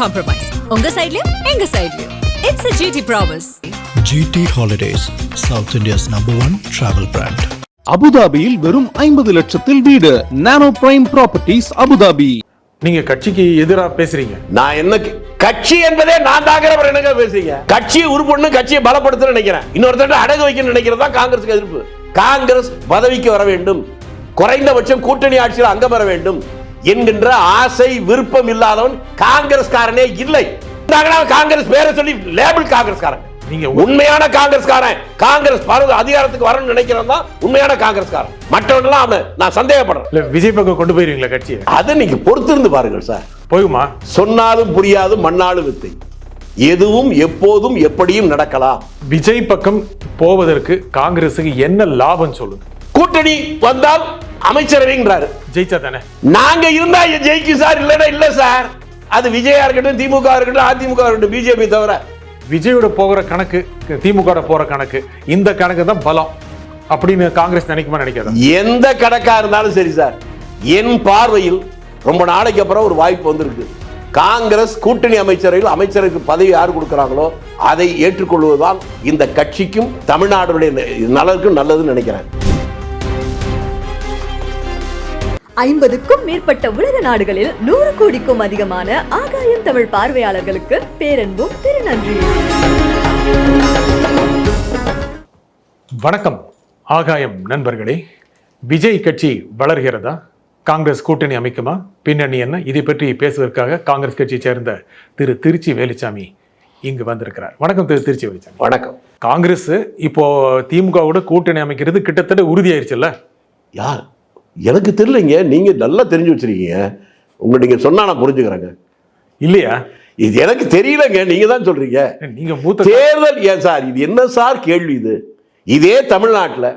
compromise. உங்க சைடுலயும் எங்க சைடுலயும். It's a GT promise. GT Holidays, South India's #1 travel brand. அபுதாபியில் வெறும் 50 லட்சத்தில் வீடு. நானோ பிரைம் ப்ராப்பர்ட்டிஸ் அபுதாபி. நீங்க கட்சிக்கு எதிராக பேசுறீங்க. நான் என்ன கட்சி என்பதே நான் தாக்குறவர் என்னங்க பேசுறீங்க? கட்சியை உருப்பண்ணு, கட்சியை பலப்படுத்த நினைக்கிறேன். இன்னொருத்தர் அடகு வைக்க நினைக்கிறதா காங்கிரஸுக்கு எதிர்ப்பு. காங்கிரஸ் பதவிக்கு வர வேண்டும், குறைந்தபட்சம் கூட்டணி ஆட்சியில் அங்கம் பெற வேண்டும் என்கின்ற ஆசை விருப்பம் இல்லாதவன் காங்கிரஸ்காரனே இல்லை. காங்கிரஸ் பேரை சொல்லி லேபிள் காங்கிரஸ்காரன். நீங்க உண்மையான காங்கிரஸ்காரன், காங்கிரஸ் அதிகாரத்துக்கு வரணும்னு நினைக்கிறவன் தான் உண்மையான காங்கிரஸ்காரன். மற்றவங்களாம் நான் சந்தேகப்படுறேன். விஜய் பக்கம் கொண்டு போயிருவீங்களா கட்சியை? அதை நீங்க பொறுத்திருந்து பாருங்கள் சார். போயுமா? சொன்னாலும் புரியாது மண்ணாலும் வித்தை. எதுவும் எப்போதும் எப்படியும் நடக்கலாம். விஜய் பக்கம் போவதற்கு காங்கிரசுக்கு என்ன லாபம் சொல்லுங்க. கூட்டணி வந்தால் அமைச்சரவைங்கிறாரு. ஜெயிச்சா தானே? நாங்க இருந்தா ஜெயிக்கும் சார், இல்லன்னா இல்ல சார். அது விஜயா இருக்கட்டும், திமுக இருக்கட்டும், அதிமுக இருக்கட்டும், பிஜேபி தவிர. விஜயோட போகிற கணக்கு, திமுக போற கணக்கு, இந்த கணக்கு தான் பலம் அப்படின்னு காங்கிரஸ் நினைக்குமா நினைக்காதா? எந்த கணக்கா இருந்தாலும் சரி சார், என் பார்வையில் ரொம்ப நாளைக்கு அப்புறம் ஒரு வாய்ப்பு வந்திருக்கு. காங்கிரஸ் கூட்டணி அமைச்சரையில் அமைச்சருக்கு பதவி யார் கொடுக்கிறாங்களோ அதை ஏற்றுக்கொள்வதுதான் இந்த கட்சிக்கும் தமிழ்நாடுடைய நலனுக்கும் நல்லதுன்னு நினைக்கிறேன். 50க்கும் மேற்பட்ட உலக நாடுகளில் 100 கோடிக்கும் அதிகமான ஆகாயம் தமிழ் பார்வையாளர்களுக்கு பேரன்பும் திருநன்றியும். வணக்கம் ஆகாயம் நண்பர்களே. விஜய் கட்சி வளர்கிறதா? காங்கிரஸ் கூட்டணி அமைக்குமா? பின்னணி என்ன? இதை பற்றி பேசுவதற்காக காங்கிரஸ் கட்சியை சேர்ந்த திரு திருச்சி வேலுச்சாமி இங்கு வந்திருக்கிறார். வணக்கம் திரு திருச்சி வேலுச்சாமி. வணக்கம். காங்கிரஸ் இப்போ திமுகவோட கூட்டணி அமைக்கிறது கிட்டத்தட்ட உறுதியாயிருச்சுல்ல? யார் எனக்கு தெரியலைங்க, நீங்க நல்லா தெரிஞ்சு வச்சிருக்கீங்க. நீங்க சொன்னா நான் புரிஞ்சுக்கிறேங்க. இல்லையா? இது எனக்கு தெரியலங்க, நீங்க தான் சொல்றீங்க. நீங்க மூத்த தேர்தல் ஏன் சார்? இது என்ன சார் கேள்வி இது? இதே தமிழ்நாட்டில்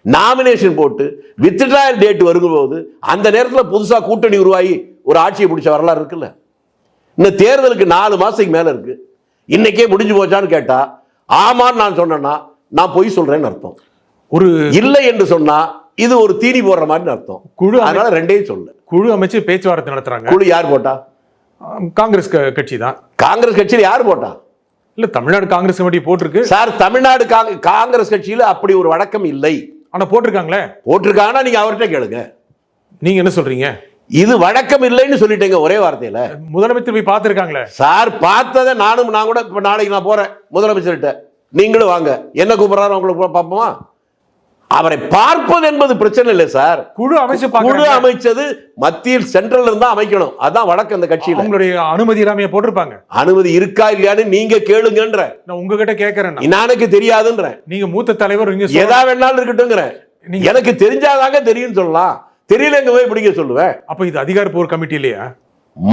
நாமினேஷன் போட்டு வித்ட்ராயல் டேட் வரும்போது அந்த நேரத்தில் புதுசா கூட்டணி உருவாகி ஒரு ஆட்சியை பிடிச்ச வரலாறு இருக்குல்ல. இந்த தேர்தலுக்கு 4 மாசத்துக்கு மேல இருக்கு. இன்னைக்கே முடிஞ்சு போச்சான்னு கேட்டா ஆமான்னு நான் சொன்னேன்னா நான் பொய் சொல்றேன்னு அர்த்தம். ஒரு இல்லை என்று சொன்னா இது ஒரு தீனி போடுற மாதிரி அர்த்தம். குழு, அதனால ரெண்டையும் சொல்ல. குழு அமைச்சு பேச்சுவார்த்தை நடத்துறாங்க. குழு யார் போட்டா? காங்கிரஸ் கட்சி தான். காங்கிரஸ் கட்சியில் யார் போட்டா? இல்ல, தமிழ்நாடு காங்கிரஸ் கமிட்டி போட்டிருக்கு சார். தமிழ்நாடு காங்கிரஸ் கட்சியில் அப்படி ஒரு வழக்கம் இல்லை. ஆனா போட்டிருக்காங்களே. போட்டிருக்காங்கன்னா நீங்க அவர்கிட்ட கேளுங்க. நீங்க என்ன சொல்றீங்க? இது வழக்கம் இல்லைன்னு சொல்லிட்டேங்க ஒரே வார்த்தையில. முதலமைச்சர் போய் பார்த்திருக்காங்களே சார். பார்த்ததை நான் கூட நாளைக்கு நான் போறேன் முதலமைச்சர்கிட்ட. நீங்களும் வாங்க, என்ன கூப்பிடுறாரு உங்களுக்கு பார்ப்போமா? அவரை பார்ப்பது என்பது பிரச்சனை இல்லை சார். குழு அமைச்சு குழு அமைச்சது மத்தியில் சென்ட்ரல் இருந்தா அமைக்கணும். அதான் வழக்கம் அந்த கட்சியில. உங்களுடைய அனுமதி இல்லாம போட்டிருப்பாங்க. அனுமதி இருக்கா இல்லையான்னு நீங்க கேளுங்கன்ற. நான் உங்ககிட்ட கேட்கறேன். எனக்கு தெரியாதுன்ற. நீங்க மூத்த தலைவர், எதா வேணாலும் இருக்கட்டும்ங்கிற. எனக்கு தெரிஞ்சாதாங்க தெரியும் சொல்லலாம். தெரியலங்க போய் பிடிக்க சொல்லுவேன். அப்ப இது அதிகாரப்பூர்வ கமிட்டி இல்லையா?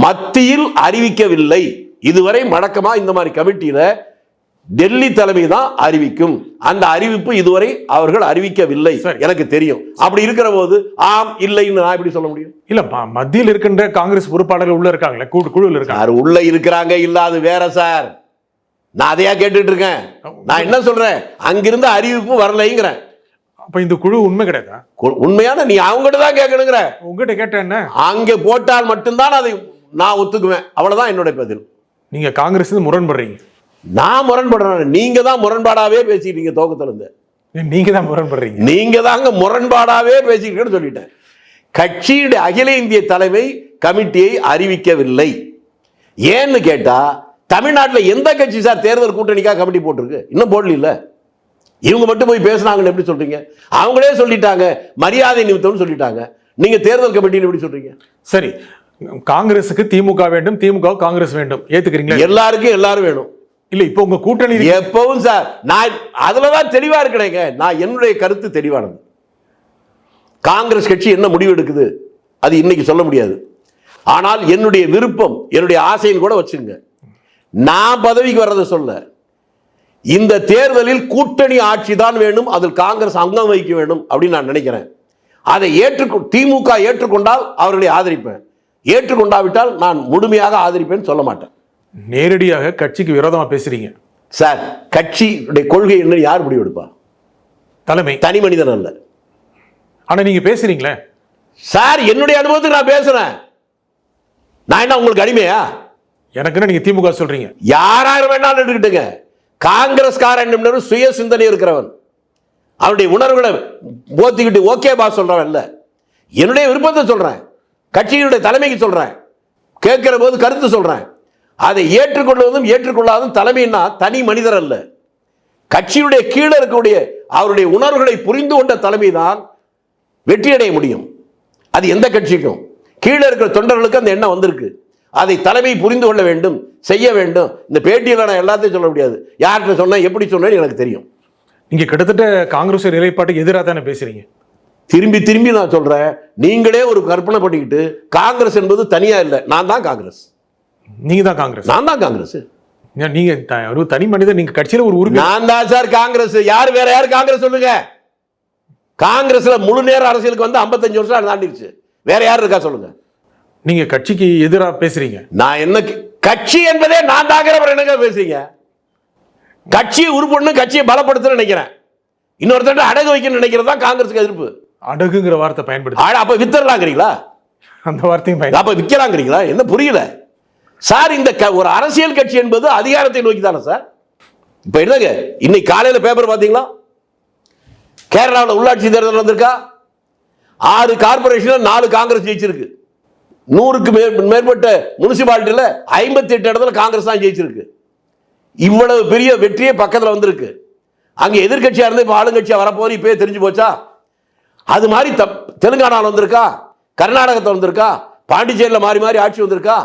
மத்தியில் அறிவிக்கவில்லை இதுவரை. வழக்கமா இந்த மாதிரி கமிட்டியில டெல்லி தலைமை தான் அறிவிக்கும். அந்த அறிவிப்பு இதுவரை அவர்கள் அறிவிக்கவில்லை எனக்கு தெரியும். அப்படி இருக்கிற போது ஆம் இல்லைன்னு நான் எப்படி சொல்ல முடியும்? இல்ல, மத்தியில் இருக்கின்ற காங்கிரஸ் பொறுப்பாளர்கள் உள்ள இருக்காங்களே, குழுல இருக்காங்க. உள்ள இருக்கிறாங்க, இல்லாது வேற சார். நான் அதையா கேட்டுட்டு இருக்கேன். நான் என்ன சொல்றேன், அங்கிருந்து அறிவிப்பு வரலைங்கிறேன். அப்ப இந்த குழு உண்மை கிடையாதா? உண்மையான நீ அவங்ககிட்ட தான் கேட்கணுங்கிற. உங்ககிட்ட கேட்ட என்ன? அங்கே போட்டால் மட்டும்தான் அதை நான் ஒத்துக்குவேன். அவ்வளவுதான் என்னுடைய பதில். நீங்க காங்கிரஸ் முரண்படுறீங்க. நான் முரண்படுறேன். நீங்க தான் முரண்பாடாவே பேசிட்டீங்க துவக்கத்துல இருந்து. நீங்க தான் முரண்படுறீங்க. நீங்க தாங்க முரண்பாடாவே பேசிக்கிட்டு சொல்லிட்டேன். கட்சியுடைய அகில இந்திய தலைமை கமிட்டியை அறிவிக்கவில்லை. ஏன்னு கேட்டா தமிழ்நாட்டில் எந்த கட்சி சார் தேர்தல் கூட்டணிக்காக கமிட்டி போட்டிருக்கு? இன்னும் போடல. இவங்க மட்டும் போய் பேசுனாங்கன்னு எப்படி சொல்றீங்க? அவங்களே சொல்லிட்டாங்க, மரியாதை நிமித்தம்னு சொல்லிட்டாங்க. நீங்க தேர்தல் கமிட்டின்னு எப்படி சொல்றீங்க? சரி, காங்கிரஸுக்கு திமுக வேண்டும், திமுக காங்கிரஸ் வேண்டும், ஏத்துக்கிறீங்களா? எல்லாருக்கும் எல்லாரும் வேணும். இல்ல, இப்ப உங்க கூட்டணி எப்பவும் சார் நான் அதுலதான் தெளிவா இருக்கிறேங்க. நான் என்னுடைய கருத்து தெளிவானது. காங்கிரஸ் கட்சி என்ன முடிவு எடுக்குது அது இன்னைக்கு சொல்ல முடியாது. ஆனால் என்னுடைய விருப்பம், என்னுடைய ஆசைன்னு கூட வச்சுங்க. நான் பதவிக்கு வர்றதை சொல்ல, இந்த தேர்தலில் கூட்டணி ஆட்சி தான் வேணும், அதில் காங்கிரஸ் அங்கம் வகிக்க வேண்டும் அப்படின்னு நான் நினைக்கிறேன். அதை திமுக ஏற்றுக்கொண்டால் அவர்களை ஆதரிப்பேன், ஏற்றுக்கொண்டாவிட்டால் நான் முழுமையாக ஆதரிப்பேன்னு சொல்ல மாட்டேன். நேரடியாக கட்சிக்கு விரோதமா பேசுறீங்க சார். கட்சியுடைய கொள்கை என்ன யார் முடிவு எடுப்பா? தலைமை, தனி மனிதன் அல்ல. ஆனா நீங்க பேசுறீங்களே சார். என்னுடைய அனுபவத்துக்கு நான் பேசுறேன். நான் என்ன உங்களுக்கு அடிமையா? எனக்குன்னு நீங்க திமுக சொல்றீங்க. யாராரு வேணாலும் எடுத்துக்கிட்டுங்க. காங்கிரஸ்காரன் என்பவர் சுய சிந்தனை இருக்கிறவன், அவனுடைய உணர்வுகளை போத்திக்கிட்டு ஓகே பா சொல்றவன் இல்ல. என்னுடைய விருப்பத்தை சொல்றேன், கட்சியினுடைய தலைமைக்கு சொல்றேன், கேட்கிற போது கருத்து சொல்றேன். அதை ஏற்றுக்கொள்வதும் ஏற்றுக்கொள்ளாதும் தலைமைன்னா தனி மனிதர் அல்ல, கட்சியுடைய கீழே இருக்கக்கூடிய அவருடைய உணர்வுகளை புரிந்து கொண்ட தலைமை தான் வெற்றியடைய முடியும். அது எந்த கட்சிக்கும் கீழே இருக்கிற தொண்டர்களுக்கு அந்த எண்ணம் வந்திருக்கு. அதை தலைமை புரிந்து கொள்ள வேண்டும், செய்ய வேண்டும். இந்த பேட்டியில் நான் எல்லாத்தையும் சொல்ல முடியாது, யார்கிட்ட சொன்னேன் எப்படி சொன்னேன்னு எனக்கு தெரியும். நீங்க கிட்டத்தட்ட காங்கிரஸ் நிலைப்பாட்டுக்கு எதிராக தானே பேசுறீங்க. திரும்பி திரும்பி நான் சொல்றேன், நீங்களே ஒரு கற்பனை பண்ணிக்கிட்டு காங்கிரஸ் என்பது தனியா இல்லை, நான் தான் காங்கிரஸ். நீங்க தான் காங்கிரஸ். நான் தான் காங்கிரஸ். நீங்க ஒரு தனி மனிதர், நீங்க கட்சியில ஒரு உறுப்பினர். நான் தான் சார் காங்கிரஸ். யார் வேற யார் காங்கிரஸ் சொல்லுங்க. காங்கிரஸ்ல முழு நேர அரசியலுக்கு வந்து 55 வருஷம் தாண்டிடுச்சு. வேற யார் இருக்கா சொல்லுங்க. நீங்க கட்சிக்கு எதிராக பேசுறீங்க. நான் என்ன கட்சி என்பதே நான் தாங்கிறவர் என்னங்க பேசுறீங்க. கட்சியை உருப்படணும், கட்சியை பலப்படுத்த நினைக்கிறேன், இன்னொருத்தர் அடகு வைக்கணும்னு நினைக்கிறது தான் காங்கிரஸுக்கு எதிர்ப்பு. அடகுங்கிற வார்த்தை பயன்படுத்தி அப்ப வித்தரலாங்கிறீங்களா? அந்த வார்த்தையும் அப்ப விற்கலாங்கிறீங்களா? என்ன புரியல சார். இந்த ஒரு அரசியல் கட்சி என்பது அதிகாரத்தை நோக்கி தானே சார். இப்ப என்னங்க, இன்னைக்கு காலையில பேப்பர் பாத்தீங்களா? கேரளாவில் உள்ளாட்சி தேர்தல் வந்திருக்கா? 6 கார்பரேஷன் 4 காங்கிரஸ் ஜெயிச்சிருக்கு. 100க்கு மேற்பட்ட முனிசிபாலிட்டியில் 58 இடத்துல காங்கிரஸ் தான் ஜெயிச்சிருக்கு. இவ்வளவு பெரிய வெற்றியே பக்கத்தில் வந்திருக்கு. அங்க எதிர்கட்சியா இருந்து இப்ப ஆளுங்கட்சியா வரப்போது இப்பயே தெரிஞ்சு போச்சா? அது மாதிரி தெலுங்கானாவில் வந்திருக்கா, கர்நாடகத்தில் வந்திருக்கா, பாண்டிச்சேரியில் மாறி மாறி ஆட்சி வந்திருக்கா?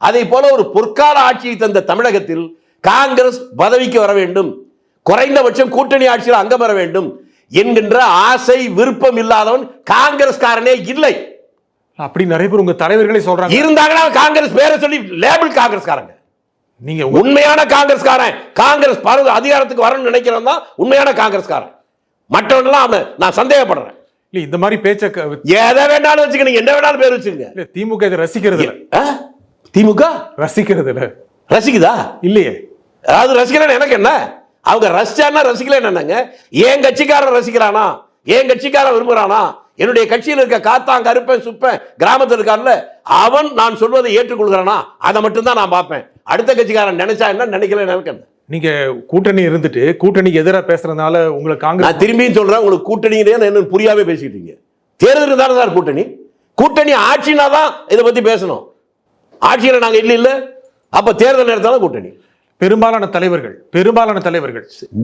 அதை போல ஒரு பொற்கால ஆட்சியை தந்த தமிழகத்தில் காங்கிரஸ் பதவிக்கு வர வேண்டும், குறைந்தபட்சம் கூட்டணி ஆட்சியில் அங்கம் வர வேண்டும் என்கின்ற ஆசை விருப்பம் இல்லாதவன் காங்கிரஸ்காரனே இல்லை. அப்படி நிறைய பேர் உங்க தலைவர்களே சொல்றாங்க. இருந்தாங்கன்னா காங்கிரஸ் பேரை சொல்லி லேபிள் காங்கிரஸ்காரங்க. நீங்க உண்மையான காங்கிரஸ்காரன், காங்கிரஸ் அதிகாரத்துக்கு வரணும்னு நினைக்கிறவன் தான் உண்மையான காங்கிரஸ்காரன். மற்றவன்லாம் நான் சந்தேகப்படுறேன். இந்த மாதிரி பேச்ச எதை வேணாலும் வச்சுக்க, நீங்க என்ன வேணாலும் பேர் வச்சுக்கங்க. திமுக இதை ரசிக்கிறது இல்ல. திமுக ரசிக்கிறது இல்ல. ரசிக்குதா? இல்லையே. அது ரசிக்கல எனக்கு என்ன, அவங்க ரசிச்சானா ரசிக்கல என்னங்க. ஏன் கட்சிக்காரன் ரசிக்கிறானா, ஏன் கட்சிக்காரன் விரும்புறானா, என்னுடைய கட்சியில் இருக்க காத்தான் கருப்பன் சுப்பன் கிராமத்தில் இருக்கான்ல அவன் நான் சொல்வதை ஏற்றுக்கொள்கிறானா, அதை மட்டும்தான் நான் பார்ப்பேன். அடுத்த கட்சிக்காரன் நினைச்சா என்ன, நினைக்கல எனக்கு என்ன. நீங்க கூட்டணி இருந்துட்டு கூட்டணிக்கு எதிராக பேசுறதுனால உங்களுக்கு காங்கிரஸ், நான் திரும்பியும் சொல்றேன், உங்களுக்கு கூட்டணி என்ன புரியாம பேசிக்கிட்டீங்க. தேர்தல் தானே சார் கூட்டணி. கூட்டணி ஆட்சினா தான் இதை பத்தி பேசணும். ஆட்சியில் நாங்க இல்ல, அப்ப தேர்தல் நேரத்தால கூட்டணி. பெரும்பாலான தலைவர்கள்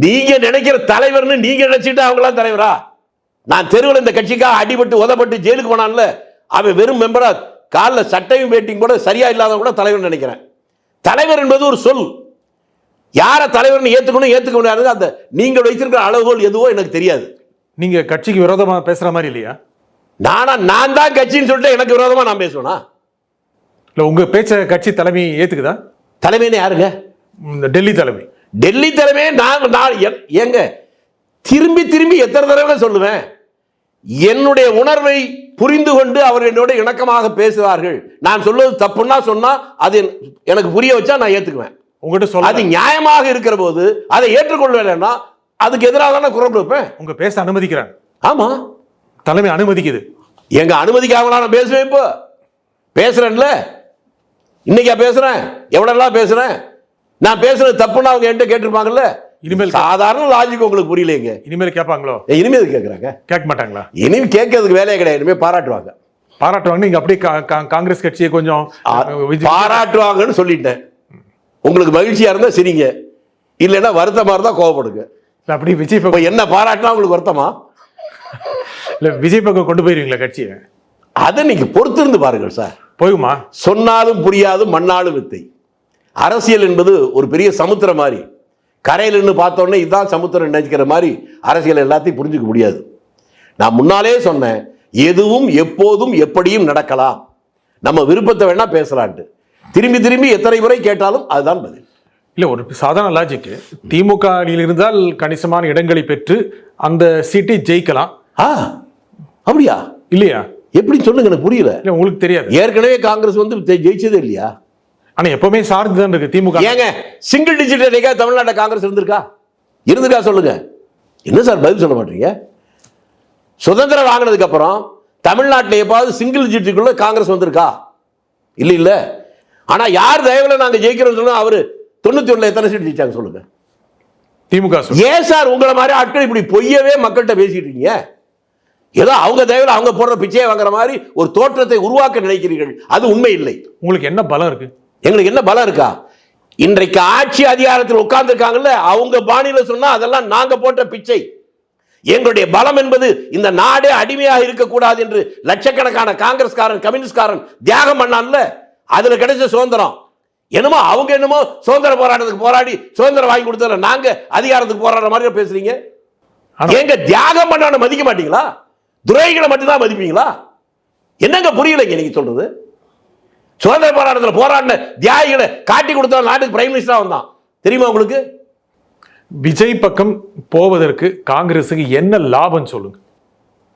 நீங்க நினைக்கிற தலைவர்னு நீங்க நினைச்சிட்டு அவங்களாம் தலைவரா? நான் தெருவில் இந்த கட்சிக்காக அடிபட்டு உதப்பட்டு ஜெயிலுக்கு போனான்ல, அவன் வெறும் மெம்பரா, காலில் சட்டையும் வேட்டிங் கூட சரியா இல்லாத கூட தலைவர் நினைக்கிறேன். தலைவர் என்பது ஒரு சொல். யார தலைவர்னு ஏத்துக்கணும் ஏத்துக்க முடியாது, அந்த நீங்கள் வைத்திருக்கிற அளவுகோல் எதுவோ எனக்கு தெரியாது. நீங்க கட்சிக்கு விரோதமா பேசுற மாதிரி இல்லையா? நான் தான் கட்சின்னு சொல்லிட்டு எனக்கு விரோதமா நான் பேசுவேனா? இல்ல உங்க பேச்ச கட்சி தலைமை ஏத்துக்குதா? தலைமைன்னு யாருங்க? டெல்லி தலைமை. டெல்லி தலைமை நான் எங்க திரும்பி திரும்பி எத்தனை தடவை சொல்லுவேன், என்னுடைய உணர்வை புரிந்து கொண்டு அவர் என்னோட இணக்கமாக பேசுவார்கள். நான் சொல்வது தப்புன்னா சொன்னா அது எனக்கு புரிய வச்சா நான் ஏத்துக்குவேன். உங்ககிட்ட சொல்ல அது நியாயமாக இருக்கிற போது அதை ஏற்றுக்கொள்ளலைன்னா அதுக்கு எதிராக தான் குரல் கொடுப்பேன். உங்க பேச அனுமதிக்கிறாங்க. ஆமா, தலைமை அனுமதிக்குது. எங்க அனுமதிக்காம நான் பேசுவேன். இப்போ பேசுறேன்ல, இன்னைக்கா பேசுறேன், எவ்வளவு பேசுறேன். நான் பேசுறது தப்புன்னா அவங்க என்கிட்ட கேட்டிருப்பாங்கல்ல. இனிமேல் சாதாரண லாஜிக் உங்களுக்கு புரியலைங்க. இனிமேல் கேட்பாங்களோ? இனிமேல் கேட்கறாங்க. கேட்க மாட்டாங்களா? இனிமேல் கேட்கறதுக்கு வேலையே கிடையாது. இனிமேல் பாராட்டுவாங்க. நீங்க அப்படியே காங்கிரஸ் கட்சியை கொஞ்சம் பாராட்டுவாங்கன்னு சொல்லிட்டேன். உங்களுக்கு மகிழ்ச்சியா இருந்தா சரிங்க, இல்லைன்னா வருத்தமா இருந்தா கோவப்படுங்க. அப்படி விஜய் பக்கம் என்ன பாராட்டினா உங்களுக்கு வருத்தமா? இல்ல விஜய் பக்கம் கொண்டு போயிருவீங்களா கட்சியை? அதை நீங்க பொறுத்திருந்து பாருங்கள் சார். போயுமா? சொன்னாலும் புரியாது, மண்ணாலும் வித்தை. அரசியல் என்பது ஒரு பெரிய சமுத்திரம் மாதிரி. கரையில் நின்று பார்த்தோன்னே இதுதான் சமுத்திரம் நினைக்கிற மாதிரி அரசியல் எல்லாத்தையும் புரிஞ்சுக்க முடியாது. நான் முன்னாலே சொன்னேன், எதுவும் எப்போதும் எப்படியும் நடக்கலாம், நம்ம விருப்பத்தை வேணா பேசலான்ட்டு. திரும்பி திரும்பி எத்தனை முறை கேட்டாலும் அதுதான் பதில். இல்லை, ஒரு சாதாரண லாஜிக். திமுக அணியில் இருந்தால் கணிசமான இடங்களை பெற்று அந்த சீட்டை ஜெயிக்கலாம். அப்படியா? இல்லையா? எப்படி சொல்லுங்க, எனக்கு புரியல. இல்லை, உங்களுக்கு தெரியாது. ஏற்கனவே காங்கிரஸ் வந்து ஜெயிச்சதே இல்லையா? ஆனா எப்பவுமே சார்ந்து தான் இருக்கு திமுக. ஏங்க சிங்கிள் டிஜிட் என்னைக்கா தமிழ்நாட்டில் காங்கிரஸ் இருந்திருக்கா சொல்லுங்க. என்ன சார் பதில் சொல்ல மாட்டீங்க? சுதந்திரம் வாங்கினதுக்கு அப்புறம் தமிழ்நாட்டில் எப்பாவது சிங்கிள் டிஜிட்டுக்குள்ள காங்கிரஸ் வந்திருக்கா? இல்ல. ஆனா யார் தயவுல நாங்க ஜெயிக்கிறோம் சொல்லுங்க. அவரு 91 எத்தனை சீட் ஜெயிச்சாங்க சொல்லுங்க. திமுக ஏன் சார் உங்களை மாதிரி ஆட்கள் இப்படி பொய்யவே மக்கள்கிட்ட பேசிட்டு இருக்கீங்க? ஏதோ அவங்க தயவுல அவங்க போடுற பிச்சையை வாங்குற மாதிரி ஒரு தோற்றத்தை உருவாக்க நினைக்கிறீர்கள். அது உண்மை இல்லை. உங்களுக்கு என்ன பலம் இருக்கு? எங்களுக்கு என்ன பலம் இருக்கா? இன்றைக்கு ஆட்சி அதிகாரத்தில் உட்கார்ந்து இருக்காங்கல்ல, அவங்க பாணியில சொன்னா அதெல்லாம் நாங்க போட்ட பிச்சை. எங்களுடைய பலம் என்பது இந்த நாடே அடிமையாக இருக்கக்கூடாது என்று லட்சக்கணக்கான காங்கிரஸ்காரன் கம்யூனிஸ்ட்காரன் தியாகம் பண்ணான்ல, அதுல கிடைச்ச சுதந்திரம். என்னமோ அவங்க என்னமோ சுதந்திர போராட்டத்துக்கு போராடி சுதந்திரம் வாங்கி கொடுத்தல நாங்க அதிகாரத்துக்கு போராடுற மாதிரி பேசுறீங்க. எங்க தியாகம் பண்ண மதிக்க மாட்டீங்களா? துரைகளை மட்டும்தான் மதிப்பீங்களா? என்னங்க புரியலைங்க நீங்க சொல்றது? சுதந்திர போராட்டத்தில் போராடின தியாகிகளை காட்டி கொடுத்த நாட்டுக்கு பிரைம் மினிஸ்டரா வந்தான் தெரியுமா உங்களுக்கு? விஜய் பக்கம் போவதற்கு காங்கிரஸுக்கு என்ன லாபம் சொல்லுங்க.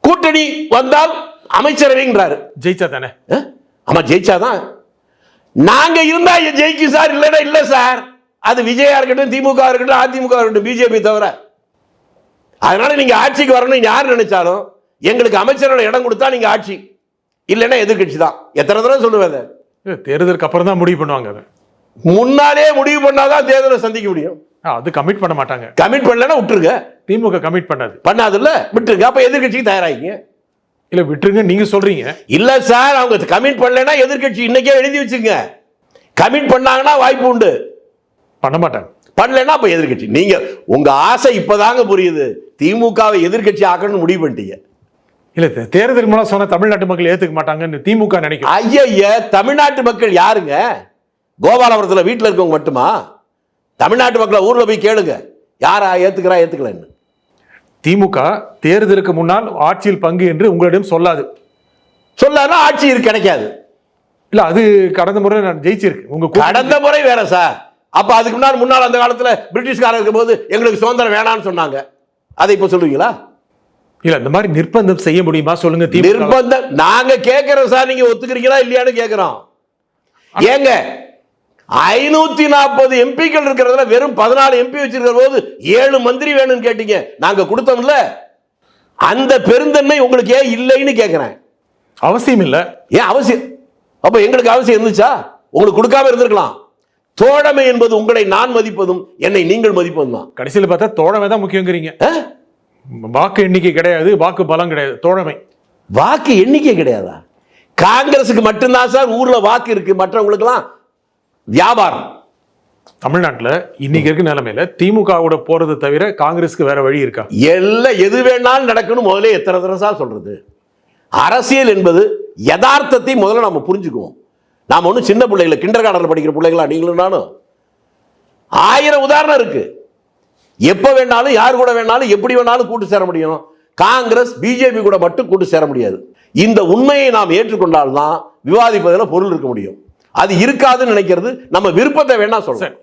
கூட்டணி வந்தால் அமைச்சரவைன்றாரு. ஜெயிச்சா தானே? ஆமா ஜெயிச்சாதான். நாங்க இருந்தா ஜெயிக்கும் சார், இல்லைன்னா இல்ல சார். அது விஜயா இருக்கட்டும், திமுக இருக்கட்டும், அதிமுக இருக்கட்டும், பிஜேபி தவிர. அதனால நீங்க ஆட்சிக்கு வரணும் யார் நினைச்சாலும் எங்களுக்கு அமைச்சரோட இடம் கொடுத்தா நீங்க ஆட்சி, இல்லைன்னா எதிர்கட்சி தான். எத்தனை தடவை சொல்லுவேன். தேர்தலுக்கு அப்புறம் தான் முடிவு பண்ணுவாங்க. முன்னாலே முடிவு பண்ணாதான் தேர்தலை சந்திக்க முடியும். அது கமிட் பண்ண மாட்டாங்க. கமிட் பண்ணலன்னா விட்டுருங்க. திமுக கமிட் பண்ணாதுல்ல, விட்டுருங்க. அப்ப எதிர்கட்சிக்கு தயாராகிங்க. இல்ல விட்டுருங்க நீங்க சொல்றீங்க. இல்ல சார், அவங்க கமிட் பண்ணலன்னா எதிர்கட்சி இன்னைக்கே எழுதி வச்சுங்க. கமிட் பண்ணாங்கன்னா வாய்ப்பு உண்டு. பண்ண மாட்டாங்க. பண்ணலன்னா அப்ப எதிர்கட்சி. நீங்க உங்க ஆசை இப்பதாங்க புரியுது. திமுகவை எதிர்கட்சி ஆக்கணும்னு முடிவு பண்ணிட்டீங்க. இல்ல தேர்தல் மூலம் சொன்ன தமிழ்நாட்டு மக்கள் ஏத்துக்க மாட்டாங்கன்னு திமுக நினைக்கும். ஐயா, தமிழ்நாட்டு மக்கள் யாருங்க? கோபாலபுரத்துல வீட்டுல இருக்கவங்க மட்டுமா? தமிழ்நாட்டு மக்களை ஊர்ல போய் கேளுங்க, யாரா ஏத்துக்கிறா ஏத்துக்கலன்னு. திமுக தேர்தலுக்கு முன்னால் ஆட்சியில் பங்கு என்று உங்களிடம் சொல்லாது. சொல்லாதான் ஆட்சி கிடைக்காது. இல்ல அது கடந்த முறை நான் ஜெயிச்சிருக்கு. உங்க கடந்த முறை வேற சார். அப்ப அதுக்கு முன்னால் அந்த காலத்துல பிரிட்டிஷ்காரர் இருக்கும் போது எங்களுக்கு சுதந்திரம் வேணாம்னு சொன்னாங்க. அதை இப்ப சொல்லுவீங்களா? இல்ல இந்த மாதிரி நிர்பந்தம் செய்ய முடியுமா சொல்லுங்க. நிர்பந்தம் நாங்க கேட்கிறோம் சார், நீங்க ஒத்துக்கிறீங்களா இல்லையான்னு கேட்கிறோம். ஏங்க 540 எம்பிக்கள் இருக்கிறதுல வெறும் 14 எம்பி வச்சிருக்கிற போது 7 மந்திரி வேணும்னு கேட்டீங்க. நாங்க கொடுத்தோம்ல. அந்த பெருந்தன்மை உங்களுக்கு ஏன் இல்லைன்னு கேட்கிறேன். அவசியம் இல்ல. ஏன் அவசியம்? அப்ப எங்களுக்கு அவசியம் இருந்துச்சா? உங்களுக்கு கொடுக்காம இருந்திருக்கலாம். தோழமை என்பது உங்களை நான் மதிப்பதும் என்னை நீங்கள் மதிப்பதும் தான். கடைசியில் பார்த்தா தோழமை தான் முக்கியங்கிறீங்க. வாக்கு எண்ணிக்கை கிடையாது, வாக்கு பலம் கிடையாது, தோழமை. வாக்கு எண்ணிக்கை கிடையாதா? காங்கிரஸுக்கு மட்டும்தான் சார் ஊர்ல வாக்கு இருக்கு, மற்றவங்களுக்கெல்லாம் வியாபாரம். தமிழ்நாட்டில் இன்னைக்கு இருக்க நிலைமையில திமுகவோட போறது தவிர காங்கிரஸுக்கு வேற வழி இருக்கா? எல்லாம் எது வேணாலும் நடக்கணும். முதல்ல எத்தனை தடவை சொல்றது? அரசியல் என்பது யதார்த்தத்தை முதல்ல நம்ம புரிஞ்சுக்குவோம். நாம ஒன்றும் சின்ன பிள்ளைகளை கிண்டர் கார்டனில் படிக்கிற பிள்ளைங்களா நீங்களும் நானும்? 1000 உதாரணம் இருக்கு. எப்ப வேணாலும் யார் கூட வேணாலும் எப்படி வேணாலும் கூட்டு சேர முடியும். காங்கிரஸ் பிஜேபி கூட மட்டும் கூட்டு சேர முடியாது. இந்த உண்மையை நாம் ஏற்றுக்கொண்டால்தான் விவாதிப்பதில் பொருள் இருக்க முடியும். அது இருக்காதுன்னு நினைக்கிறது நம்ம விருப்பத்தை வேணா சொல்றேன்.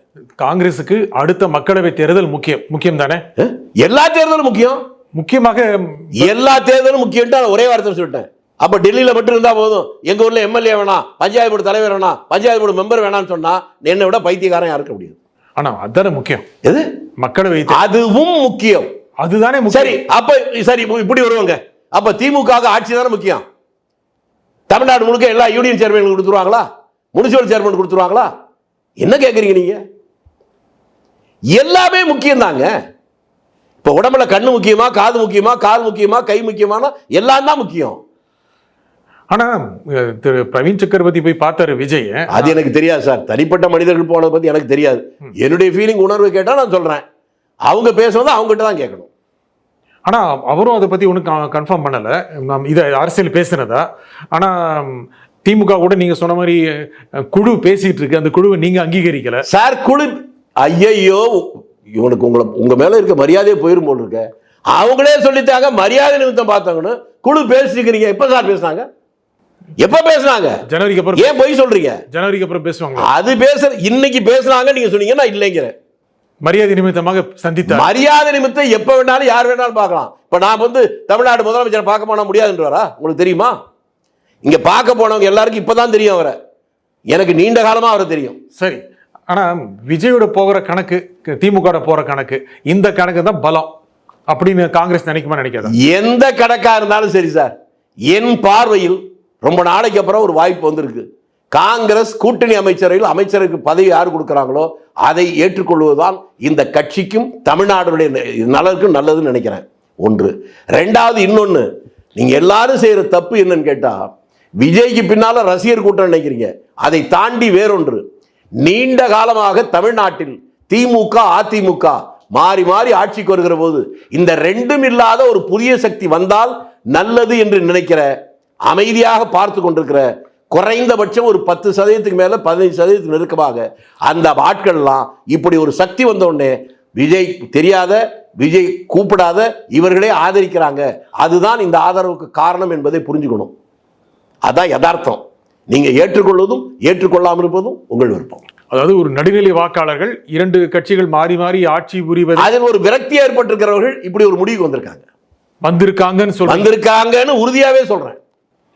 காங்கிரசுக்கு அடுத்த மக்களவை தேர்தல் முக்கியம் தானே? எல்லா தேர்தலும் முக்கியம். முக்கியமாக எல்லா தேர்தலும் முக்கியம் ஒரே வார்த்தை சொல்லிட்டேன். அப்ப டெல்லியில மட்டும் இருந்தா போதும், எங்க ஊர்ல எம்எல்ஏ வேணாம், பஞ்சாயத்து போர்டு தலைவர் வேணாம், பஞ்சாயத்து போர்டு மெம்பர் வேணாம்னு சொன்னா என்னை விட பைத்தியக்காரன் யாருக்க முடியாது. ஆனா அதுதானே முக்கியம். எது மக்களவை? அதுவும் முக்கியம். அதுதானே சரி. அப்ப சரி இப்படி வருவாங்க. அப்ப திமுக ஆட்சி தானே முக்கியம். தமிழ்நாடு முழுக்க எல்லா யூனியன் சேர்மன் கொடுத்துருவாங்களா? முனிசிபல் சேர்மன் கொடுத்துருவாங்களா? என்ன கேட்குறீங்க நீங்க? எல்லாமே முக்கியம் தாங்க. இப்ப உடம்புல கண்ணு முக்கியமா, காது முக்கியமா, கால் முக்கியமா, கை முக்கியமான எல்லாம் தான் முக்கியம். ஆனா திரு பிரவீன் சக்கரவர்த்தி போய் பார்த்தாரு விஜய். அது எனக்கு தெரியாது சார். தனிப்பட்ட மனிதர்கள் போனதை பத்தி எனக்கு தெரியாது. என்னுடைய ஃபீலிங் உணர்வு கேட்டா நான் சொல்றேன். அவங்க பேசுறத அவங்க கிட்ட தான் கேட்கணும். ஆனா அவரும் அதை பத்தி ஒன்றும் கன்ஃபார்ம் பண்ணல. நாம் இதை அரசியல் பேசுனதா? ஆனா திமுக கூட நீங்க சொன்ன மாதிரி குழு பேசிட்டு இருக்கு. அந்த குழுவை நீங்க அங்கீகரிக்கல சார். குழு ஐயோ, இவனுக்கு உங்க மேல இருக்க மரியாதையே போயிரும் போல் இருக்க. அவங்களே சொல்லித்தாங்க மரியாதை நிமித்தம் பார்த்தாங்கன்னு. குழு பேசிக்கிறீங்க. எப்ப சார் பேசினாங்க? எப்ப பேசினாங்க? ஜனவரிக்கு அப்புறம். ஏன் போய் சொல்றீங்க? ஜனவரிக்கு அப்புறம் பேசுவாங்க. அது இன்னைக்கு பேசுனாங்க நீங்க சொன்னீங்க, நான் இல்லைங்கிறேன். மரியாதை நிமித்தமாக சந்தித்தார். மரியாதை நிமித்தம் எப்ப வேணாலும் யார் வேணாலும் பார்க்கலாம். இப்ப நான் தமிழ்நாடு முதலமைச்சரை பார்க்க போனா முடியாதுன்றா உங்களுக்கு தெரியுமா? இங்க பார்க்க போனவங்க எல்லாருக்கும் இப்பதான் தெரியும் அவரை. எனக்கு நீண்ட காலமா அவரை தெரியும். சரி. ஆனா விஜயோட போகிற கணக்கு, திமுக போற கணக்கு, இந்த கணக்கு தான் பலம் அப்படின்னு காங்கிரஸ் நினைக்குமா நினைக்காதா? எந்த கணக்கா இருந்தாலும் சரி சார், என் பார்வையில் ரொம்ப நாளைக்கு அப்புறம் ஒரு வாய்ப்பு வந்திருக்கு. காங்கிரஸ் கூட்டணி அமைச்சரையில் அமைச்சருக்கு பதவி யார் கொடுக்குறாங்களோ அதை ஏற்றுக்கொள்வதுதான் இந்த கட்சிக்கும் தமிழ்நாடுடைய நலனுக்கும் நல்லதுன்னு நினைக்கிறேன். ஒன்று. ரெண்டாவது, இன்னொன்று, நீங்க எல்லாரும் செய்யற தப்பு என்னன்னு கேட்டா, விஜய்க்கு பின்னால ரசிகர் கூட்டம் நினைக்கிறீங்க. அதை தாண்டி வேறொன்று, நீண்ட காலமாக தமிழ்நாட்டில் திமுக அதிமுக மாறி மாறி ஆட்சிக்கு வருகிற போது இந்த ரெண்டும் இல்லாத ஒரு புதிய சக்தி வந்தால் நல்லது என்று நினைக்கிற, அமைதியாக பார்த்து கொண்டிருக்கிற, குறைந்தபட்சம் ஒரு 10% மேல 15% நெருக்கமாக அந்த ஆட்கள்லாம் இப்படி ஒரு சக்தி வந்த உடனே விஜய் தெரியாத, விஜய் கூப்பிடாத இவர்களே ஆதரிக்கிறாங்க. அதுதான் இந்த ஆதரவுக்கு காரணம் என்பதை புரிஞ்சுக்கணும். அதான் யதார்த்தம். நீங்க ஏற்றுக்கொள்வதும் ஏற்றுக்கொள்ளாமல் இருப்பதும் உங்கள் விருப்பம். அதாவது ஒரு நடுநிலை வாக்காளர்கள், இரண்டு கட்சிகள் மாறி மாறி ஆட்சி புரிவது, அதில் ஒரு விரக்தி ஏற்பட்டிருக்கிறவர்கள் இப்படி ஒரு முடிவுக்கு வந்திருக்காங்கன்னு உறுதியாவே சொல்றேன்.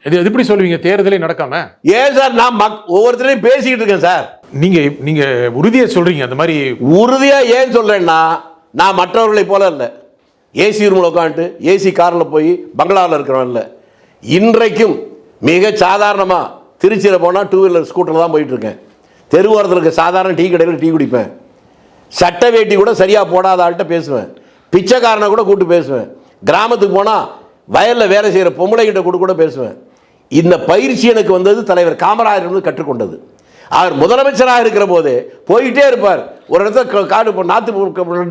இது எப்படி சொல்லுவீங்க? தேர்தலே நடக்காம ஏன் சார்? நான் ஒவ்வொருத்தரையும் பேசிக்கிட்டு இருக்கேன் சார். நீங்க உறுதியா சொல்றீங்க. அந்த மாதிரி உறுதியா ஏன் சொல்றேன்னா, நான் மற்றவர்களை போல இல்லை. ஏசி ரூம்ல உட்காந்துட்டு ஏசி கார்ல போய் பங்களாவில் இருக்கிறவன் இல்லை. இன்றைக்கும் மிக சாதாரணமா திருச்சியில் போனால் 2 வீலர் ஸ்கூட்டர் தான் போயிட்டு இருக்கேன். தெருவோரத்தில் இருக்க சாதாரண டீ கடையில் டீ குடிப்பேன். சட்டை வேட்டி கூட சரியா போடாத ஆள்கிட்ட பேசுவேன். பிச்சைக்காரனை கூட கூப்பிட்டு பேசுவேன். கிராமத்துக்கு போனால் வயலில் வேலை செய்கிற பொம்பளைகிட்ட கூட பேசுவேன். இந்த பயிற்சி எனக்கு வந்தது தலைவர் காமராஜர் கற்றுக்கொண்டது. அவர் முதலமைச்சராக இருக்கிற போதே போயிட்டே இருப்பார். ஒரு இடத்துல காடு நாற்று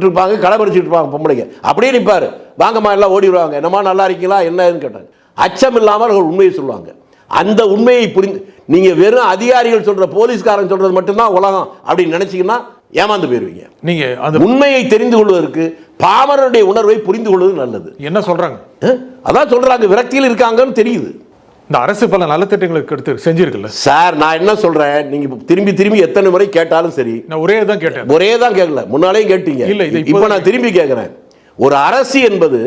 இருப்பாங்க, களை பறிச்சுட்டு இருப்பாங்க பொம்பளைங்க. அப்படியே நிற்பார். வாங்கம்மா எல்லாம் ஓடிடுவாங்க. என்னம்மா நல்லா இருக்கீங்களா என்னன்னு கேட்டாங்க. அச்சம் இல்லாமல் அவர்கள் உண்மையை சொல்லுவாங்க. அந்த உண்மையை புரிந்து, நீங்க வெறும் அதிகாரிகள் சொல்ற, போலீஸ்காரன் சொல்றது மட்டும்தான் உலகம் அப்படின்னு நினைச்சீங்கன்னா ஏமாந்து போயிருவீங்க. நீங்க அந்த உண்மையை தெரிந்து கொள்வதற்கு பாமரனுடைய உணர்வை புரிந்து கொள்வது நல்லது. என்ன சொல்றாங்க? அதான் சொல்றாங்க, விரக்தியில் இருக்காங்கன்னு தெரியுது. இந்த அரசு பல நலத்திட்டங்களுக்கு எடுத்து செஞ்சிருக்குல்ல சார். நான் என்ன சொல்றேன், நீங்க திரும்பி திரும்பி எத்தனை முறை கேட்டாலும் சரி, நான் ஒரே தான் கேட்டேன். ஒரே தான் கேட்கல, முன்னாலேயும் கேட்டீங்க. இல்ல, இப்போ நான் திரும்பி கேட்கிறேன். ஒரு அரசு என்பது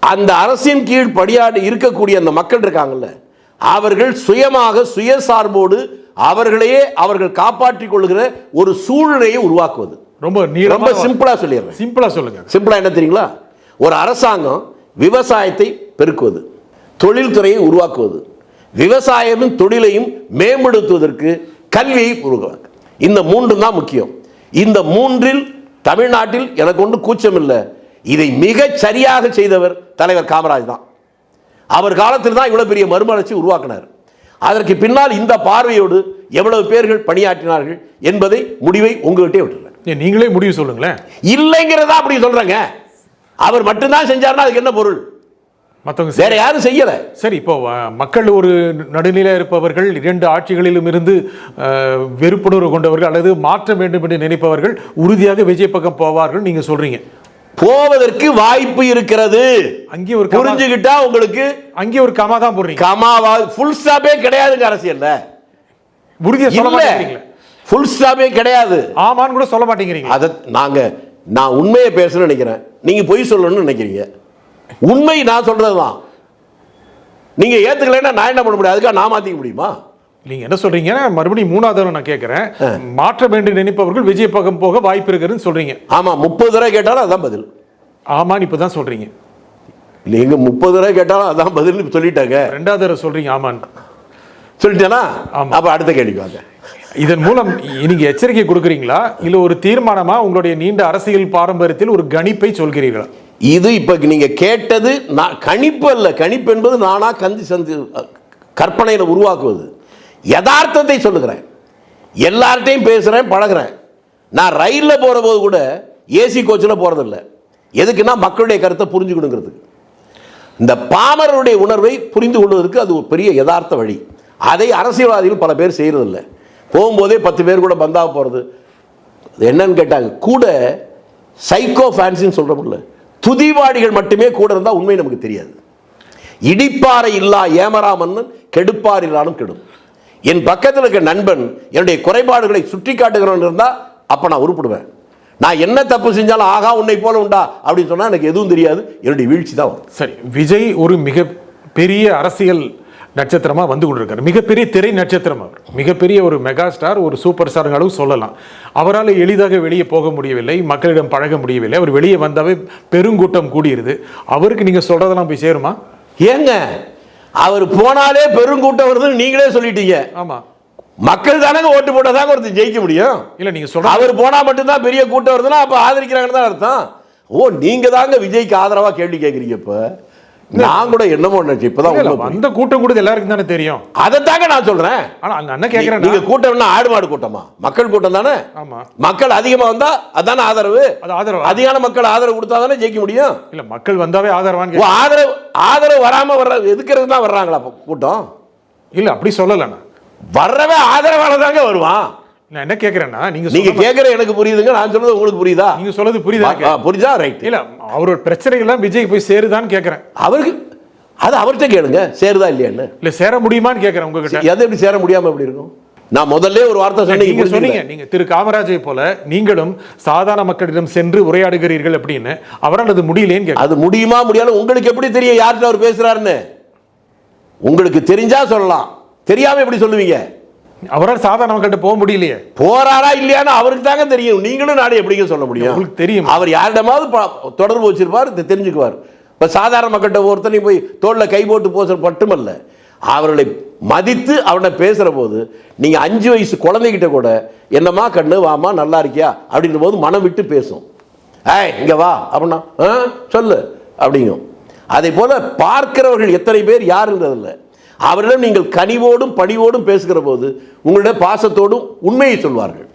அந்த அரசின் கீழ் படியாடி இருக்கக்கூடிய அந்த மக்கள் இருக்காங்கல்ல, அவர்கள் சுயமாக சுயசார்போடு அவர்களையே அவர்கள் காப்பாற்றிக் கொள்கிற ஒரு சூழ்நிலையை உருவாக்குவது. ரொம்ப சிம்பிளா சொல்லிடுறேன். சிம்பிளா சொல்லுங்க. சிம்பிளா என்ன தெரியுங்களா? ஒரு அரசாங்கம் விவசாயத்தை பெருக்குவது, தொழில்துறையை உருவாக்குவது, விவசாயமும் தொழிலையும் மேம்படுத்துவதற்கு கல்வியை உருவாக்கு. இந்த 3 தான் முக்கியம். இந்த 3இல் தமிழ்நாட்டில் எனக்கு ஒன்றும் கூச்சம் இல்லை. இதை மிக சரியாக செய்தவர் தலைவர் காமராஜ் தான். அவர் காலத்தில் தான் இவ்வளவு பெரிய மறுமலர்ச்சி உருவாக்கினார். அதற்கு பின்னால் இந்த பார்வையோடு எவ்வளவு பேர்கள் பணியாற்றினார்கள் என்பதை முடிவை உங்ககிட்டே விட்டுறேன். நீங்களே முடிவு சொல்லுங்களேன். இல்லைங்கிறதா அப்படி சொல்றேங்க. அவர் மட்டும்தான் செஞ்சார்னா அதுக்கு என்ன பொருள்? மற்றவங்க வேற யாரும் செய்யல. சரி, இப்போ மக்கள் ஒரு நடுநிலை இருப்பவர்கள், 2 ஆட்சிகளிலும் இருந்து வெறுப்புணர்வு கொண்டவர்கள் அல்லது மாற்ற வேண்டும் என்று நினைப்பவர்கள் உறுதியாக விஜய் பக்கம் போவார்கள் நீங்க சொல்றீங்க. போவதற்கு வாய்ப்பு இருக்கிறது. அங்கே ஒரு புரிஞ்சுக்கிட்டா உங்களுக்கு அங்கே ஒரு கமா தான் போடுறீங்க. கமாவா ஃபுல் ஸ்டாப்பே கிடையாதுங்க அரசியல்ல. உறுதியா சொல்ல மாட்டேங்கிறீங்க. ஃபுல் ஸ்டாப்பே கிடையாது. ஆமான்னு கூட சொல்ல மாட்டேங்கிறீங்க. அத நான் உண்மையை பேசணும்னு நினைக்கிறேன், நீங்க பொய் சொல்லணும்னு நினைக்கிறீங்க. உண்மை நான் சொல்றதுதான். நீங்க ஏத்துக்கலைன்னா நான் என்ன பண்ண முடியும்? அதுக்காக நான் மாத்திக்க முடியுமா? நீங்க என்ன சொல்றீங்க? மறுபடியும் 3வது நான் கேட்கிறேன். மாற்ற வேண்டும் நினைப்பவர்கள் விஜய் பக்கம் போக வாய்ப்பு இருக்குன்னு சொல்றீங்க. ஆமா, 30 தடவை கேட்டாலும் அதான் பதில். ஆமான்னு இப்பதான் சொல்றீங்க. நீங்க 30 தடவை கேட்டாலும் அதான் பதில் சொல்லிட்டாங்க. 2வது தடவை சொல்றீங்க ஆமான்னு சொல்லிட்டேனா? அப்ப அடுத்த கேள்விக்கு வாங்க. இதன் மூலம் நீங்க எச்சரிக்கை கொடுக்குறீங்களா இல்ல ஒரு தீர்மானமா உங்களுடைய நீண்ட அரசியல் பாரம்பரியத்தில் ஒரு கணிப்பை சொல்கிறீர்களா? இது இப்ப நீங்க கேட்டது கணிப்பு அல்ல. கணிப்பு என்பது நானா கற்பனையில உருவாக்குவது. யதார்த்தத்தை சொல்லுகிறேன். எல்லார்ட்டையும் பேசுறேன், பழகிறேன். நான் ரயில்ல போற போது கூட ஏசி கோச்சில் போறதில்லை. எதுக்குன்னா மக்களுடைய கருத்தை புரிஞ்சுக்கணுங்கிறதுக்கு. இந்த பாமரருடைய உணர்வை புரிந்து கொள்வதற்கு அது ஒரு பெரிய யதார்த்த வழி. அதை அரசியல்வாதிகள் பல பேர் செய்யறதில்லை. போகும்போதே 10 பேர் கூட பந்தா போறது. என்னன்னு கேட்டாங்க, கூட சைக்கோ ஃபேன்ஸின்னு சொல்றோம்ல, துதிவாடிகள் மட்டுமே கூட இருந்தா உண்மை நமக்கு தெரியாது. இடிப்பாறை இல்லா ஏமரா மன்னன் கெடுப்பார் இல்லாலும் கெடும். என் பக்கத்தில் இருக்க நண்பன் என்னுடைய குறைபாடுகளை சுட்டி காட்டுகிறவன் இருந்தா அப்ப நான் உருப்பிடுவேன். நான் என்ன தப்பு செஞ்சாலும் ஆகா உன்னை போல உண்டா அப்படின்னு சொன்னா எனக்கு எதுவும் தெரியாது, என்னுடைய வீழ்ச்சி தான் வரும். சரி, விஜய் ஒரு மிக பெரிய அரசியல் நட்சத்திரமா வந்து கொண்டிருக்காரு. மிகப்பெரிய திரை நட்சத்திரம் அவர். மிகப்பெரிய ஒரு மெகா ஸ்டார், ஒரு சூப்பர் ஸ்டார் அளவு சொல்லலாம். அவரால் எளிதாக வெளியே போக முடியவில்லை, மக்களிடம் பழக முடியவில்லை. அவர் வெளியே வந்தாவே பெருங்கூட்டம் கூடியிருது. அவருக்கு நீங்க சொல்றதெல்லாம் போய் சேருமா? ஏங்க, அவர் போனாலே பெருங்கூட்டம் வருதுன்னு நீங்களே சொல்லிட்டீங்க. ஆமா, மக்கள் தானங்க ஓட்டு போட்டதாங்க ஒருத்தர் ஜெயிக்க முடியும். இல்ல நீங்க சொல்ற அவர் போனா மட்டும்தான் பெரிய கூட்டம் வருதுன்னா அப்ப ஆதரிக்கிறாங்கன்னு தான் அர்த்தம். ஓ, நீங்க தாங்க விஜய்க்கு ஆதரவா கேள்வி கேட்கறீங்க. இப்ப நான் கூட என்னமோ நினைச்சு இப்பதான் அந்த கூட்டம் கூட எல்லாருக்கும் தானே தெரியும். அதைத்தாங்க நான் சொல்றேன். ஆனா அங்க அண்ணன் கேக்குறேன், நீங்க கூட்டம்னா ஆடு மாடு கூட்டமா? மக்கள் கூட்டம் தானே. ஆமா, மக்கள் அதிகமா வந்தா அதான ஆதரவு. அது ஆதரவு. அதிகான மக்கள் ஆதரவு கொடுத்தா தானே ஜெயிக்க முடியும். இல்ல மக்கள் வந்தாவே ஆதரவான்னு ஆதரவு வராம வர்ற எதுக்கிறது தான் வர்றாங்களா கூட்டம்? இல்ல அப்படி சொல்லலண்ணா, வர்றவே ஆதரவால தாங்க வருவான். நான் என்ன கேக்குறேன்னா, நீங்க கேக்குற எனக்கு புரியுதுங்க, நான் சொல்றது உங்களுக்கு புரியுதா? நீங்க சொல்றது புரியுதா? புரியுதா? ரைட். இல்ல அவரோட பிரச்சனைகள் எல்லாம் விஜய் போய் சேருதான்னு கேக்குறேன். அவருக்கு அது அவர்கிட்ட கேளுங்க, சேருதா இல்லையான்னு. இல்ல சேர முடியுமான்னு கேக்குறேன் உங்ககிட்ட. எது எப்படி சேர முடியாம எப்படி இருக்கும்? நான் முதல்ல ஒரு வார்த்தை சொன்னீங்க, நீங்க திரு காமராஜை போல நீங்களும் சாதாரண மக்களிடம் சென்று உரையாடுகிறீர்கள் அப்படின்னு. அவரால் அது முடியலேன்னு. அது முடியுமா முடியாது உங்களுக்கு எப்படி தெரியும் யார்கிட்ட அவர் பேசுறாருன்னு? உங்களுக்கு தெரிஞ்சா சொல்லலாம், தெரியாம எப்படி சொல்லுவீங்க? அவரால் சாதாரண மக்கள்கிட்ட போக முடியலையே. போறாரா இல்லையான்னு அவருக்கு தாங்க தெரியும். நீங்களும் நானும் எப்படிங்க சொல்ல முடியும்? உங்களுக்கு தெரியும். அவர் யாரிடமாவது தொடர்பு வச்சிருப்பார், தெரிஞ்சுக்குவார். இப்ப சாதாரண மக்கள்கிட்ட ஒருத்தனை போய் தோல்ல கை போட்டு போச மட்டுமல்ல, அவர்களை மதித்து அவனை பேசுற போது நீங்க 5 வயசு குழந்தைகிட்ட கூட என்னம்மா கண்ணு வாமா நல்லா இருக்கியா அப்படின்ற போது மனம் விட்டு பேசும். ஏய் இங்க வா அப்படின்னா சொல்லு அப்படிங்கும். அதே போல பார்க்கிறவர்கள் எத்தனை பேர் யாருன்றதில்லை, அவரிடம் நீங்கள் கனிவோடும் பணிவோடும் பேசுகிற போது உங்களிடம் பாசத்தோடும் உண்மையை சொல்வார்கள்.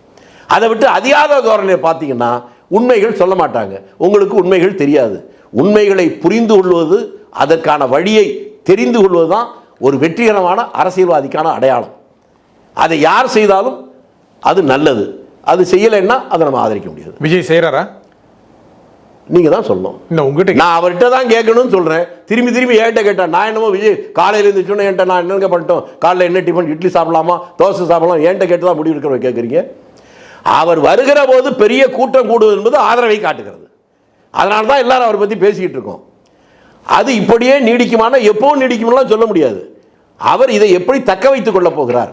அதை விட்டு அதிகார தோரணையை பார்த்தீங்கன்னா உண்மைகள் சொல்ல மாட்டாங்க. உங்களுக்கு உண்மைகள் தெரியாது. உண்மைகளை புரிந்து கொள்வது, அதற்கான வழியை தெரிந்து கொள்வது தான் ஒரு வெற்றிகரமான அரசியல்வாதிக்கான அடையாளம். அதை யார் செய்தாலும் அது நல்லது, அது செய்யலைன்னா அதை நம்ம ஆதரிக்க முடியாது. விஜய் செய்யறாரா? நீங்க தான் சொல்லணும். நான் அவர்கிட்ட தான் கேட்கணும்னு சொல்றேன். திரும்பி திரும்பி என்கிட்ட கேட்டேன். நான் என்னமோ விஜய் காலையில இருந்து சொன்ன என்கிட்ட நான் என்னங்க பண்ணிட்டோம், காலையில் என்ன டிஃபன், இட்லி சாப்பிடலாமா தோசை சாப்பிடலாம், என்கிட்ட கேட்டு தான் முடிவு எடுக்கிறவங்க கேட்குறீங்க. அவர் வருகிற போது பெரிய கூட்டம் கூடுவது என்பது ஆதரவை காட்டுகிறது. அதனால தான் எல்லாரும் அவரை பற்றி பேசிக்கிட்டு இருக்கோம். அது இப்படியே நீடிக்குமானா எப்பவும் நீடிக்கும்லாம் சொல்ல முடியாது. அவர் இதை எப்படி தக்க வைத்துக் கொள்ள போகிறார்?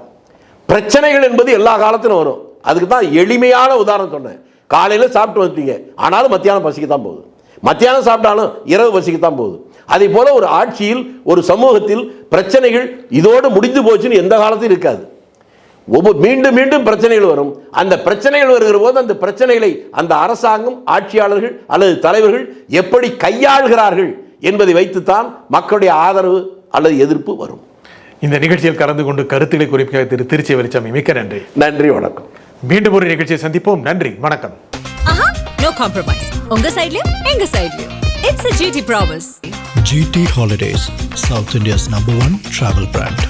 பிரச்சனைகள் என்பது எல்லா காலத்திலும் வரும். அதுக்கு தான் எளிமையான உதாரணம் சொன்னேன். காலையில் சாப்பிட்டு வந்துட்டீங்க, ஆனாலும் மத்தியானம் பசிக்க தான் போகுது. மத்தியானம் சாப்பிட்டாலும் இரவு பசிக்க தான் போகுது. அதே போல ஒரு ஆட்சியில், ஒரு சமூகத்தில் பிரச்சனைகள் இதோடு முடிந்து போச்சுன்னு எந்த காலத்திலும் இருக்காது. மீண்டும் மீண்டும் பிரச்சனைகள் வரும். அந்த பிரச்சனைகள் வருகிற போது அந்த பிரச்சனைகளை அந்த அரசாங்கம், ஆட்சியாளர்கள் அல்லது தலைவர்கள் எப்படி கையாளுகிறார்கள் என்பதை வைத்துத்தான் மக்களுடைய ஆதரவு அல்லது எதிர்ப்பு வரும். இந்த நிகழ்ச்சியில் கலந்து கொண்டு கருத்துக்களை குறிப்பிட்ட திரு திருச்சி வெளிச்சாமி, மிக்க நன்றி. நன்றி, வணக்கம். மீண்டும் ஒரு நிகழ்ச்சியை சந்திப்போம். நன்றி, வணக்கம். No compromise. உங்க சைடுலயும் எங்க சைடுலயும். It's a GT promise. GT Holidays, South India's #1 travel brand.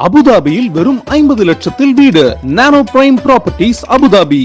அபுதாபியில் வெறும் 50 லட்சத்தில் வீடு. நானோ பிரைம் ப்ராப்பர்ட்டிஸ் அபுதாபி.